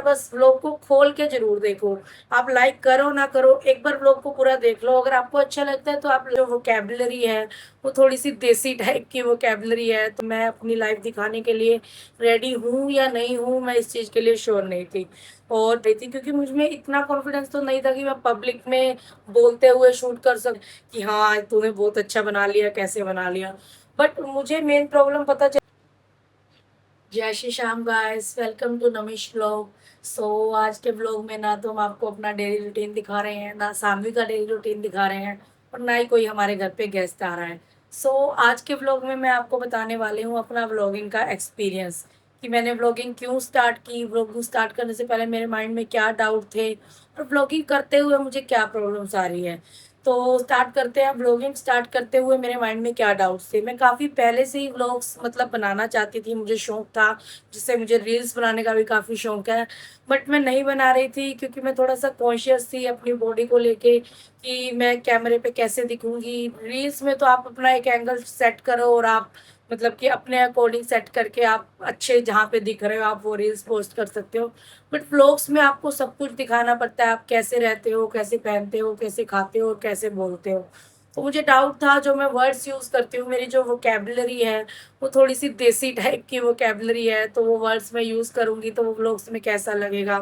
बस व्लॉग को खोल के ज़रूर देखो। आप लाइक करो ना करो, एक बार व्लॉग को पूरा देख लो। अगर आपको अच्छा लगता है तो आप जो वोकैब्युलरी है, वो थोड़ी-सी देसी टाइप की वोकैब्युलरी है, तो मैं अपनी लाइफ़ दिखाने के लिए रेडी हूँ या नहीं हूँ, मैं इस चीज़ के लिए श्योर नहीं थी। और नहीं थी क्योंकि मुझ में इतना कॉन्फिडेंस तो नहीं था कि मैं पब्लिक में बोलते हुए शूट कर सकूँ कि हाँ, तूने बहुत अच्छा बना लिया, कैसे बना लिया। बट मुझे मेन प्रॉब्लम पता च जय Shri Shyam guys, welcome to Namish vlog. So आज के व्लॉग में ना तो हम आपको अपना डेली रूटीन दिखा रहे हैं, ना सानवी का डेली रूटीन दिखा रहे हैं और ना ही कोई हमारे घर पे गेस्ट आ रहा है। सो आज के व्लॉग में मैं आपको बताने वाली हूँ अपना व्लॉगिंग का एक्सपीरियंस कि मैंने व्लॉगिंग क्यों स्टार्ट की, व्लॉगिंग स्टार्ट करने से पहले मेरे माइंड में क्या डाउट थे और व्लॉगिंग करते हुए मुझे क्या प्रॉब्लम्स आ रही है। तो स्टार्ट करते हैं। व्लॉगिंग स्टार्ट करते हुए मेरे माइंड में क्या डाउट्स थे। मैं काफ़ी पहले से ही व्लॉग्स मतलब बनाना चाहती थी, मुझे शौक था, जिससे मुझे रील्स बनाने का भी काफ़ी शौक है। बट मैं नहीं बना रही थी क्योंकि मैं थोड़ा-सा कॉन्शियस थी अपनी बॉडी को लेके कि मैं कैमरे पे कैसे दिखूँगी। रील्स में तो आप अपना एक एंगल सेट करो और आप मतलब कि अपने अकॉर्डिंग सेट करके आप अच्छे जहाँ पे दिख रहे हो आप वो रील्स पोस्ट कर सकते हो। बट व्लॉग्स में आपको सब कुछ दिखाना पड़ता है, आप कैसे रहते हो, कैसे पहनते हो, कैसे खाते हो और कैसे बोलते हो। तो मुझे डाउट था जो मैं वर्ड्स यूज़ करती हूँ, मेरी जो वोकैब्युलरी है, वो थोड़ी-सी देसी टाइप की वोकैब्युलरी है, तो वो वर्ड्स मैं यूज़ करूँगी तो वो व्लॉग्स में कैसा लगेगा।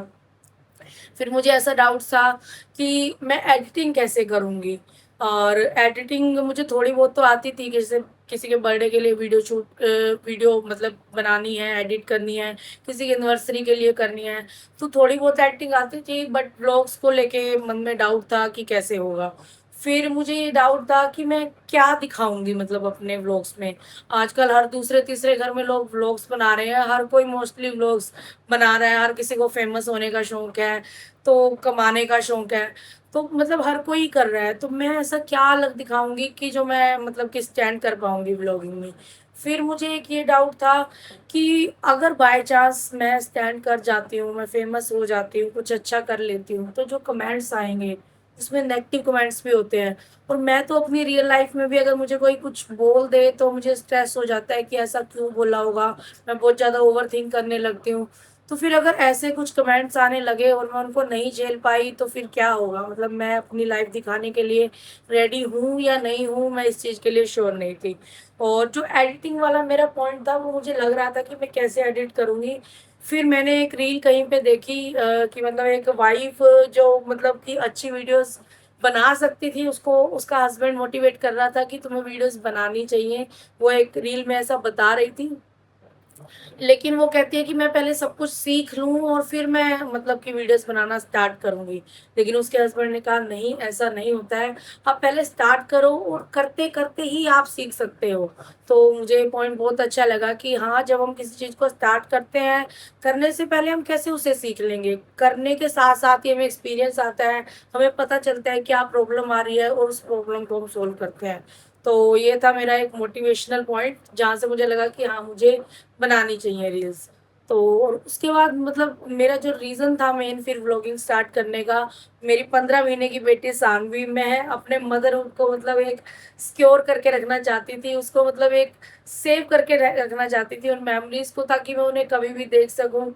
फिर मुझे ऐसा डाउट था कि मैं एडिटिंग कैसे करूँगी? और एडिटिंग मुझे थोड़ी बहुत तो आती थी, जैसे किसी के बर्थडे के लिए वीडियो मतलब बनानी है, एडिट करनी है, किसी की एनिवर्सरी के लिए करनी है, तो थोड़ी बहुत एडिटिंग आती थी बट व्लॉग्स को लेके मन में डाउट था कि कैसे होगा। फिर मुझे ये डाउट था कि मैं क्या दिखाऊँगी मतलब अपने व्लॉग्स में। आजकल हर दूसरे-तीसरे घर में लोग व्लॉग्स बना रहे हैं, हर कोई मोस्टली व्लॉग्स बना रहा है, हर किसी को फेमस होने का शौक है, तो कमाने का शौक है, तो मतलब हर कोई कर रहा है, तो मैं ऐसा क्या अलग दिखाऊँगी कि जो मैं मतलब कि स्टैंड कर पाऊँगी व्लॉगिंग में। फिर मुझे एक ये डाउट था कि अगर बाय चांस मैं स्टैंड कर जाती हूँ, मैं फेमस हो जाती हूँ, कुछ अच्छा कर लेती हूँ, तो जो कमेंट्स आएँगे, उसमें नेगेटिव कमेंट्स भी होते हैं और मैं तो अपनी रियल लाइफ़ में भी अगर मुझे कोई कुछ बोल दे, तो मुझे स्ट्रेस हो जाता है कि ऐसा क्यों बोला होगा, मैं बहुत ज़्यादा ओवरथिंक करने लगती हूँ। तो फिर अगर ऐसे कुछ कमेंट्स आने लगे और मैं उनको नहीं झेल पाई तो फिर क्या होगा? मतलब मैं अपनी लाइफ़ दिखाने के लिए रेडी हूँ या नहीं हूँ, मैं इस चीज़ के लिए श्योर नहीं थी। और जो एडिटिंग वाला मेरा पॉइंट था वो मुझे लग रहा था कि मैं कैसे एडिट करूँगी। फिर मैंने एक रील कहीं पे देखी कि मतलब एक वाइफ़ जो मतलब कि अच्छी वीडियोज़ बना सकती थी, उसको उसका हस्बैंड मोटिवेट कर रहा था कि तुम्हें वीडियोज़ बनानी चाहिए। वो एक रील में ऐसा बता रही थी। लेकिन वो कहती है कि मैं पहले सब कुछ सीख लूँ और फिर मैं मतलब कि वीडियोज़ बनाना स्टार्ट करूँगी। लेकिन उसके हस्बैंड ने कहा नहीं, ऐसा नहीं होता है। आप पहले स्टार्ट करो और करते-करते ही आप सीख सकते हो। तो मुझे ये पॉइंट बहुत अच्छा लगा कि हाँ, जब हम किसी चीज़ को स्टार्ट करते हैं, करने से पहले हम कैसे उसे सीख लेंगे। करने के साथ-साथ ही हमें एक्सपीरियंस आता है, हमें पता चलता है क्या प्रॉब्लम आ रही है और उस प्रॉब्लम को हम सॉल्व करते हैं। तो ये था मेरा एक मोटिवेशनल पॉइंट जहाँ से मुझे लगा कि हाँ, मुझे बनानी चाहिए रील्स। तो और उसके बाद मतलब मेरा जो रीज़न था मेन फिर व्लॉगिंग स्टार्ट करने का, मेरी 15 महीने की बेटी सानवी, मैं अपने मदरहुड को मतलब एक सिक्योर करके रखना चाहती थी, उसको मतलब एक सेव करके रखना चाहती थी उन मेमोरीज़ को ताकि मैं उन्हें कभी भी देख सकूँ।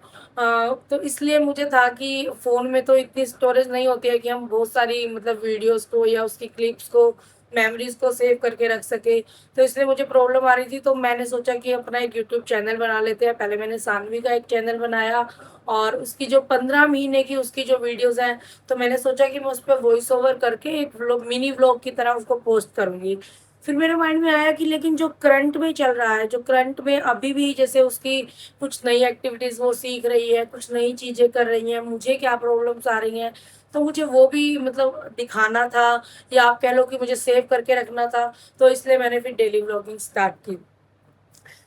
तो इसलिए मुझे था कि फ़ोन में तो इतनी स्टोरेज नहीं होती है कि हम बहुत सारी मतलब वीडियोज़ को या उसकी क्लिप्स को, मेमोरीज़ को सेव करके रख सकें। तो इसलिए मुझे प्रॉब्लम आ रही थी तो मैंने सोचा कि अपना एक यूट्यूब चैनल बना लेते हैं। पहले मैंने सानवी का एक चैनल बनाया और उसकी जो 15 महीने की उसकी जो वीडियोज़ हैं, तो मैंने सोचा कि मैं उसपे वॉइस ओवर करके एक व्लॉग मिनी व्लॉग की तरह उसको पोस्ट करूँगी। फिर मेरे माइंड में आया कि लेकिन जो करंट में चल रहा है, जो करंट में अभी भी जैसे उसकी कुछ नई एक्टिविटीज़ वो सीख रही है, कुछ नई चीज़ें कर रही है, मुझे क्या प्रॉब्लम्स आ रही हैं, तो मुझे वो भी मतलब दिखाना था या आप कह लो कि मुझे सेव करके रखना था। तो इसलिए मैंने फिर डेली व्लॉगिंग स्टार्ट की।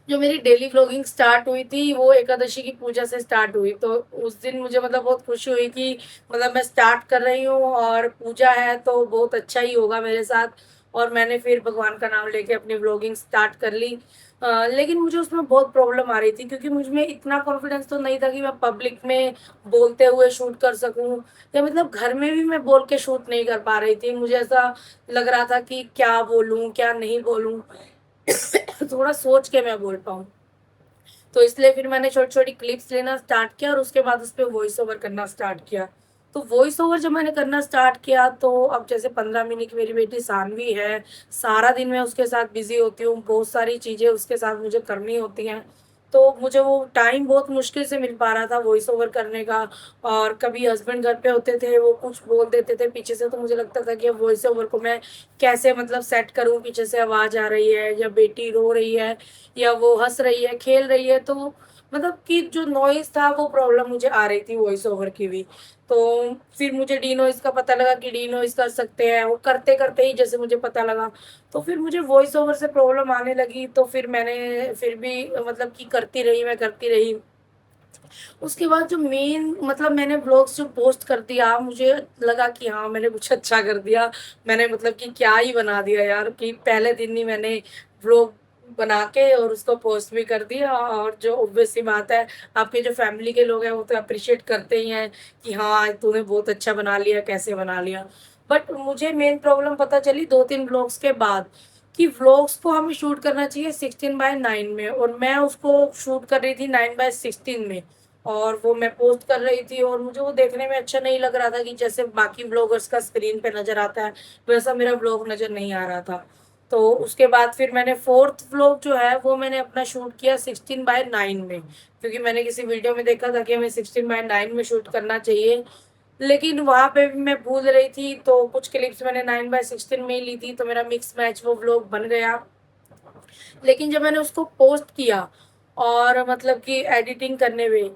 जो मेरी डेली व्लॉगिंग स्टार्ट हुई थी वो एकादशी की पूजा से स्टार्ट हुई। तो उस दिन मुझे मतलब बहुत खुशी हुई कि मतलब मैं स्टार्ट कर रही हूँ और पूजा है तो बहुत अच्छा ही होगा मेरे साथ। और मैंने फिर भगवान का नाम लेके अपनी व्लॉगिंग स्टार्ट कर ली। लेकिन मुझे उसमें बहुत प्रॉब्लम आ रही थी क्योंकि मुझ में इतना कॉन्फिडेंस तो नहीं था कि मैं पब्लिक में बोलते हुए शूट कर सकूँ या मतलब घर में भी मैं बोल के शूट नहीं कर पा रही थी। मुझे ऐसा लग रहा था कि क्या बोलूँ, क्या नहीं बोलूँ? थोड़ा सोच के मैं बोल पाऊँ। तो इसलिए फिर मैंने छोटी-छोटी क्लिप्स लेना स्टार्ट किया और उसके बाद उसपे वॉइस ओवर करना स्टार्ट किया। तो वॉइस ओवर जब मैंने करना स्टार्ट किया तो अब जैसे 15 महीने की मेरी बेटी सानवी है, सारा दिन मैं उसके साथ बिज़ी होती हूँ, बहुत सारी चीज़ें उसके साथ मुझे करनी होती हैं। तो मुझे वो टाइम बहुत मुश्किल से मिल पा रहा था वॉइस ओवर करने का। और कभी हस्बैंड घर पे होते थे, वो कुछ बोल देते थे पीछे से, तो मुझे लगता था कि अब वॉइस ओवर को मैं कैसे मतलब सेट करूँ, पीछे से आवाज़ आ रही है या बेटी रो रही है या वो हँस रही है, खेल रही है, तो मतलब कि जो नॉइज़ था वो प्रॉब्लम मुझे आ रही थी वॉइस ओवर की भी। तो फिर मुझे डिनॉइज़ का पता लगा कि डिनॉइज़ कर सकते हैं, वो करते-करते ही जैसे मुझे पता लगा, तो फिर मुझे वॉइस ओवर से प्रॉब्लम आने लगी, तो फिर मैंने फिर भी मतलब कि करती रही, मैं करती रही। उसके बाद जो मेन मतलब मैंने व्लॉग्स जो पोस्ट कर दिया, मुझे लगा कि हाँ, मैंने कुछ अच्छा कर दिया। मैंने मतलब कि क्या ही बना दिया यार, कि पहले दिन ही मैंने व्लॉग बना के और उसको पोस्ट भी कर दिया। और जो ऑब्वियस सी बात है, आपके जो फैमिली के लोग हैं, वो तो एप्रिशिएट करते ही हैं कि हाँ, तूने बहुत अच्छा बना लिया, कैसे बना लिया। बट मुझे मेन प्रॉब्लम पता चली 2-3 व्लॉग्स के बाद, कि व्लॉग्स को हमें शूट करना चाहिए 16:9 में और मैं उसको शूट कर रही थी 9:16 में। और वो मैं पोस्ट कर रही थी और मुझे वो देखने में अच्छा नहीं लग रहा था, कि जैसे बाकी व्लॉगर्स का स्क्रीन पे नज़र आता है, वैसा मेरा व्लॉग नज़र नहीं आ रहा था। तो उसके बाद फिर मैंने 4th व्लॉग जो है वो मैंने अपना शूट किया 16:9 में, क्योंकि मैंने किसी वीडियो में देखा था कि हमें 16:9 में शूट करना चाहिए। लेकिन वहाँ पे भी मैं भूल रही थी, तो कुछ क्लिप्स मैंने 9:16 में ही ली थी, तो मेरा मिक्स मैच वो व्लॉग बन गया। लेकिन जब मैंने उसको पोस्ट किया और मतलब कि एडिटिंग करने में,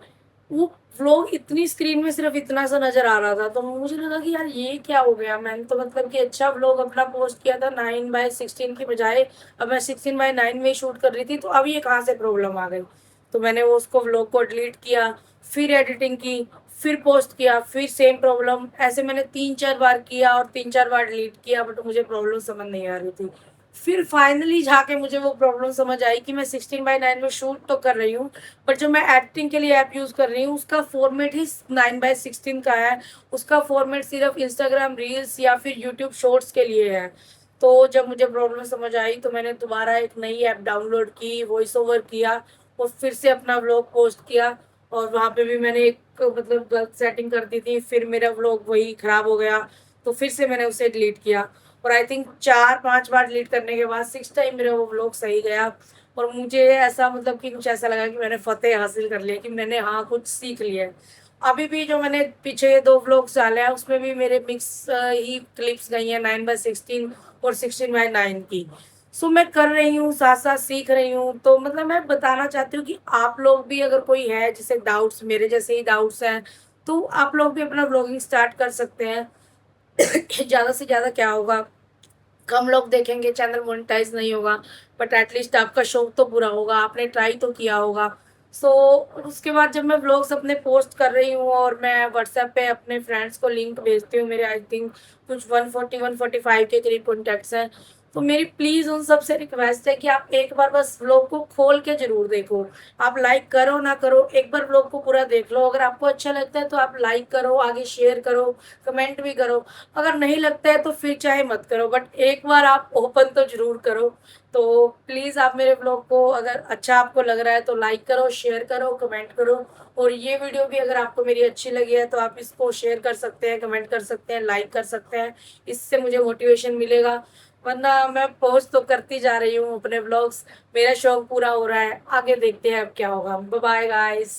वो व्लॉग इतनी स्क्रीन में सिर्फ़ इतना सा नज़र आ रहा था, तो मुझे लगा कि यार ये क्या हो गया? मैंने तो मतलब कि अच्छा व्लॉग अपना पोस्ट किया था 9/16 की बजाय, अब मैं 16/9 में ही शूट कर रही थी, तो अब ये कहाँ से प्रॉब्लम आ गई? तो मैंने वो उसको व्लॉग को डिलीट किया, फिर एडिटिंग की, फिर पोस्ट किया, फिर सेम प्रॉब्लम, ऐसे मैंने 3-4 बार किया और 3-4 बार डिलीट किया, बट मुझे प्रॉब्लम समझ नहीं आ रही थी। फिर फाइनली जाके मुझे वो प्रॉब्लम समझ आई कि मैं 16:9 में शूट तो कर रही हूँ, बट जो मैं एडिटिंग के लिए ऐप यूज़ कर रही हूँ, उसका फ़ॉर्मेट ही 9/16 का है। उसका फ़ॉर्मेट सिर्फ़ इंस्टाग्राम रील्स या फिर यूट्यूब शॉर्ट्स के लिए है। तो जब मुझे प्रॉब्लम समझ आई, तो मैंने दोबारा एक नई ऐप डाउनलोड की, वॉइस ओवर किया और फिर से अपना व्लॉग पोस्ट किया। और वहाँ पे भी मैंने एक मतलब गलत सेटिंग कर दी थी, फिर मेरा व्लॉग वही खराब हो गया, तो फिर से मैंने उसे डिलीट किया। और आई थिंक 4-5 बार डिलीट करने के बाद 6th टाइम मेरा वो व्लॉग सही गया। और मुझे ऐसा मतलब कि कुछ ऐसा लगा कि मैंने फ़तेह हासिल कर लिया, कि मैंने हाँ, कुछ सीख लिया है। अभी भी जो मैंने पीछे 2 व्लॉग्स डाले हैं, उसमें भी मेरे मिक्स ही क्लिप्स गई हैं 9/16 और 16/9 की। सो मैं कर रही हूँ, साथ-साथ सीख रही हूँ। तो मतलब मैं बताना चाहती हूँ कि आप लोग भी, अगर कोई है जिसे डाउट्स मेरे जैसे ही डाउट्स हैं, तो आप लोग भी अपना व्लॉगिंग स्टार्ट कर सकते हैं। ज़्यादा से ज़्यादा क्या होगा, कम लोग देखेंगे, चैनल मोनेटाइज़ नहीं होगा, बट एटलीस्ट आपका शौक तो पूरा होगा, आपने ट्राई तो किया होगा। सो उसके बाद जब मैं व्लॉग्स अपने पोस्ट कर रही हूँ और मैं व्हाट्सएप पे अपने फ्रेंड्स को लिंक भेजती हूँ, मेरे आई थिंक कुछ 140-145 के करीब कॉन्टैक्ट्स हैं। तो मेरी प्लीज़ उन सबसे रिक्वेस्ट है कि आप एक बार बस व्लॉग को खोल के ज़रूर देखो। आप लाइक करो ना करो, एक बार व्लॉग को पूरा देख लो। अगर आपको अच्छा लगता है तो आप लाइक करो, आगे शेयर करो, कमेंट भी करो। अगर नहीं लगता है तो फिर चाहे मत करो, बट एक बार आप ओपन तो ज़रूर करो। तो प्लीज़ आप मेरे ब्लॉग को, अगर अच्छा आपको लग रहा है तो लाइक करो, शेयर करो, कमेंट करो। और ये वीडियो भी अगर आपको मेरी अच्छी लगी है तो आप इसको शेयर कर सकते हैं, कमेंट कर सकते हैं, लाइक कर सकते हैं। इससे मुझे मोटिवेशन मिलेगा। वरना मैं पोस्ट तो करती जा रही हूँ अपने ब्लॉग्स, मेरा शौक पूरा हो रहा है। आगे देखते हैं अब क्या होगा। Bye bye guys.